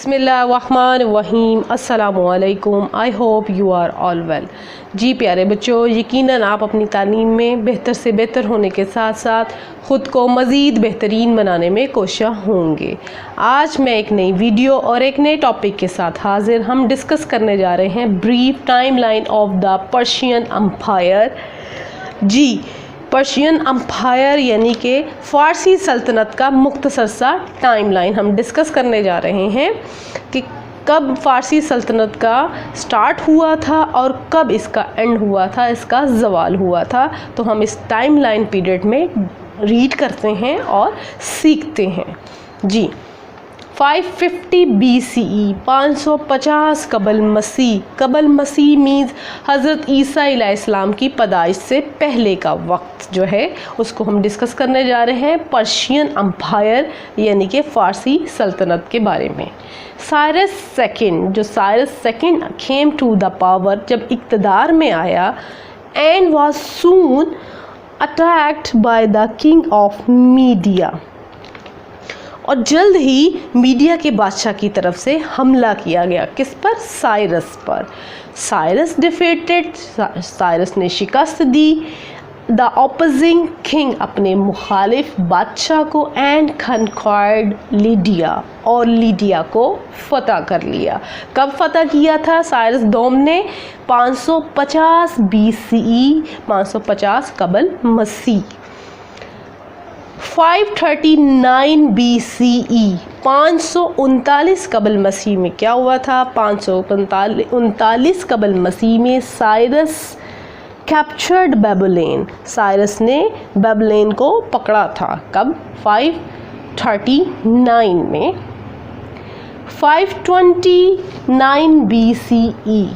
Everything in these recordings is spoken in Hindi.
बिस्मिल्लाहिर्रहमानिर्रहीम अस्सलामुअलैकुम। I hope you are all well. जी प्यारे बच्चों, यकीनन आप अपनी तालीम में बेहतर से बेहतर होने के साथ साथ ख़ुद को मज़ीद बेहतरीन बनाने में कोशिश होंगे। आज मैं एक नई वीडियो और एक नए टॉपिक के साथ हाजिर। हम डिस्कस करने जा रहे हैं brief timeline of the Persian empire. जी, पर्शियन अम्पायर यानी कि फ़ारसी सल्तनत का मुख्तसर सा टाइमलाइन हम डिस्कस करने जा रहे हैं कि कब फ़ारसी सल्तनत का स्टार्ट हुआ था और कब इसका एंड हुआ था, इसका ज़वाल हुआ था। तो हम इस टाइमलाइन पीरियड में रीड करते हैं और सीखते हैं। जी, 550 BCE 550 कबल मसीह मीन्स हज़रत ईसा अलैहिस्सलाम की पैदाइश से पहले का वक्त जो है उसको हम डिस्कस करने जा रहे हैं पर्शियन एम्पायर यानी कि फ़ारसी सल्तनत के बारे में। Cyrus second came to the power, जब इक़्तिदार में आया, and was soon attacked by the king of Media, और जल्द ही मीडिया के बादशाह की तरफ से हमला किया गया। किस पर? साइरस पर। साइरस डिफीटेड, साइरस ने शिकस्त दी द ऑपोजिंग किंग, अपने मुखालिफ बादशाह को, एंड कन्क्वायर्ड लीडिया, और लीडिया को फतह कर लिया। कब फतह किया था साइरस दोम ने? 550 BCE 550 कबल मसीह। 539 BCE 539 कबल मसीह में क्या हुआ था? 539 कबल मसीह में साइरस कैप्चर्ड बेबीलोन, साइरस ने बेबीलोन को पकड़ा था। कब? 539 में। 529 BCE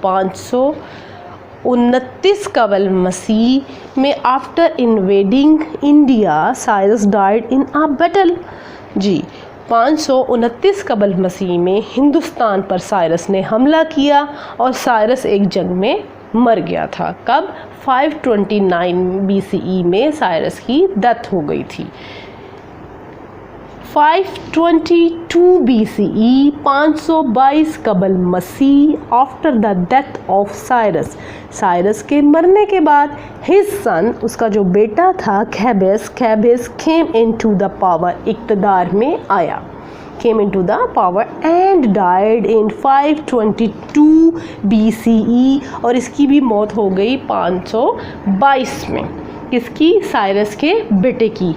529 कबल मसीह में after invading India Cyrus died in a battle. जी, 529 कबल मसीह में हिंदुस्तान पर साइरस ने हमला किया और साइरस एक जंग में मर गया था। कब? 529 BCE में साइरस की डेथ हो गई थी। 522 BCE 522 कबल मसीह after the death of Cyrus, Cyrus के मरने के बाद हिज सन, उसका जो बेटा था कैबस केम इनटू द पावर, इक़्तिदार में आया, came into the power and died in 522 BCE, और इसकी भी मौत हो गई 522 में। किसकी? साइरस के बेटे की।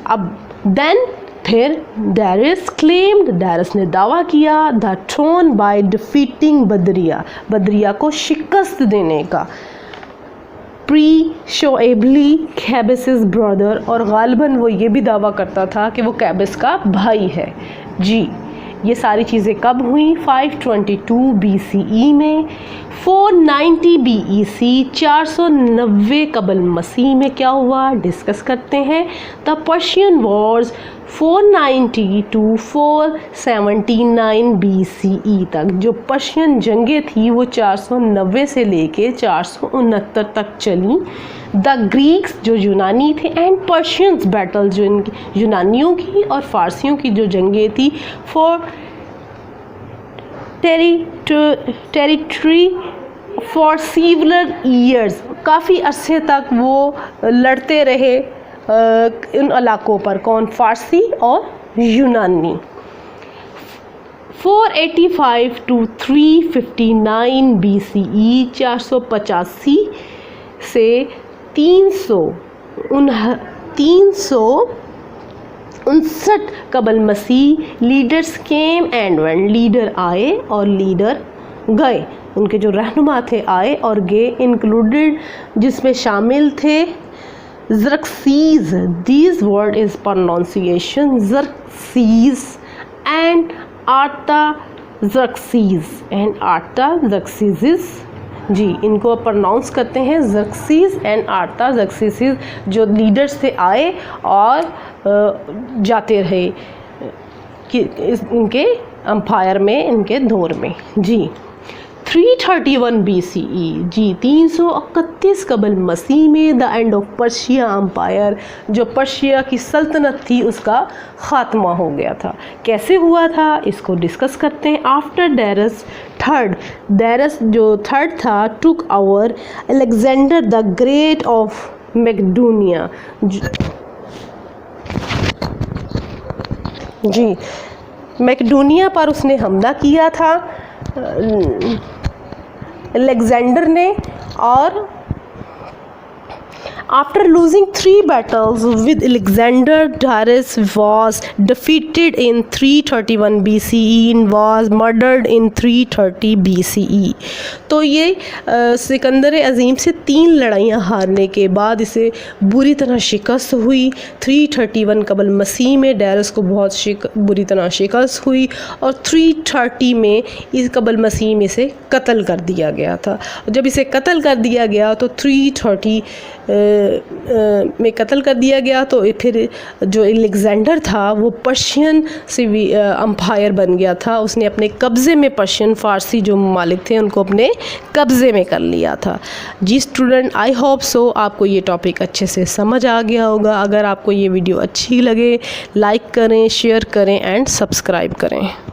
अब देन फिर डायरस ने दावा किया द थ्रोन बाय डिफीटिंग बदरिया को शिकस्त देने का। प्री-शोएबली कैबस ब्रदर, और गालिबन वो ये भी दावा करता था कि वो कैबस का भाई है। जी, ये सारी चीज़ें कब हुई? 522 BCE में। 490 BEC 490 कबल मसीह में क्या हुआ? डिस्कस करते हैं। The Persian Wars 490 to 479 BCE तक, जो पर्शियन जंगें थी वो 490 से लेके 469 तक चली। द ग्रीक्स जो यूनानी थे एंड पर्शियंस बैटल, जो इनकी यूनानियों की और फारसियों की जो जंगें थी, for territory for several years, काफ़ी अरसे तक वो लड़ते रहे इन इलाकों पर। कौन? फारसी और यूनानी। 485 to 359 BCE 485 से 359 कबल मसीह leaders came and went, leader आए और लीडर गए, उनके जो रहनुमा थे आए और गए। इंक्लूडेड, जिसमें शामिल थे Xerxes, this word is pronunciation Xerxes, and Artaxerxes. जी, इनको प्रोनाउंस करते हैं ज़रक्सीज़ एंड आर्ताज़र्क्सीज़, जो लीडर्स थे आए और जाते रहे कि इनके एम्पायर में, इनके दौर में। जी, 331 BCE जी 331 कबल मसीह में the end of Persia empire, जो पर्शिया की सल्तनत थी उसका ख़ात्मा हो गया था। कैसे हुआ था इसको डिस्कस करते हैं। आफ्टर डेरस थर्ड, डेरस जो थर्ड था took over Alexander the Great of Macedonia जी, मैकेडोनिया पर उसने हमला किया था अलेक्जेंडर ने। और after losing 3 battles with Alexander, Darius was defeated in 331 BCE and was murdered in 330 BCE। तो ये सिकंदर अज़ीम से 3 लड़ाइयाँ हारने के बाद इसे बुरी तरह शिकस्त हुई। 331 कबल मसीह में डैरस को बहुत बुरी तरह शिकस्त हुई और 330 में इस कबल मसीह में से कत्ल कर दिया गया था। जब इसे कत्ल कर दिया गया तो 330 में कत्ल कर दिया गया, तो फिर जो अलेक्जेंडर था वो पर्शियन से अम्पायर बन गया था। उसने अपने कब्ज़े में पर्शियन फ़ारसी जो ममालिक थे उनको अपने कब्ज़े में कर लिया था। जी स्टूडेंट, आई होप सो आपको ये टॉपिक अच्छे से समझ आ गया होगा। अगर आपको ये वीडियो अच्छी लगे लाइक करें, शेयर करें एंड सब्सक्राइब करें।